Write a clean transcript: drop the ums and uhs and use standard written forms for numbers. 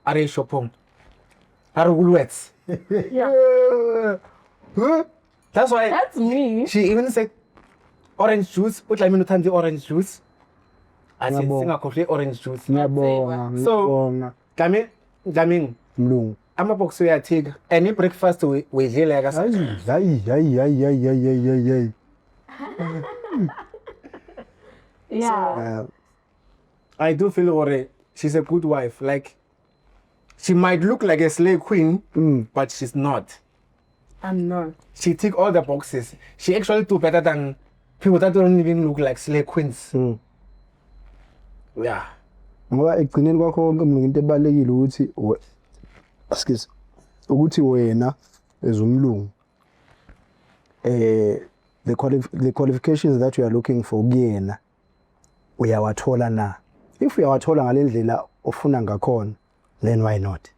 are shopong. Are Woolworths. Yeah. That's why That's me. she even said orange juice. What I mean to orange juice. I said singakhohle orange juice. Ngiyabonga. So, Gaming. Mlungu. Ama-box uyathika. Any breakfast wedlela ka Hayi. Yeah. I do feel worried. She's a good wife. Like, she might look like a slave queen, but she's not. I'm not. She tick all the boxes. She actually do better than people that don't even look like slave queens. Yeah. Ngoba egcineni kwakho konke mlungu into ebalekile ukuthi wena ezumlungu the qualifications that you are looking for kuyena uyawathola na. If uyawathola ngalendlela ofuna ngakhona, then why not?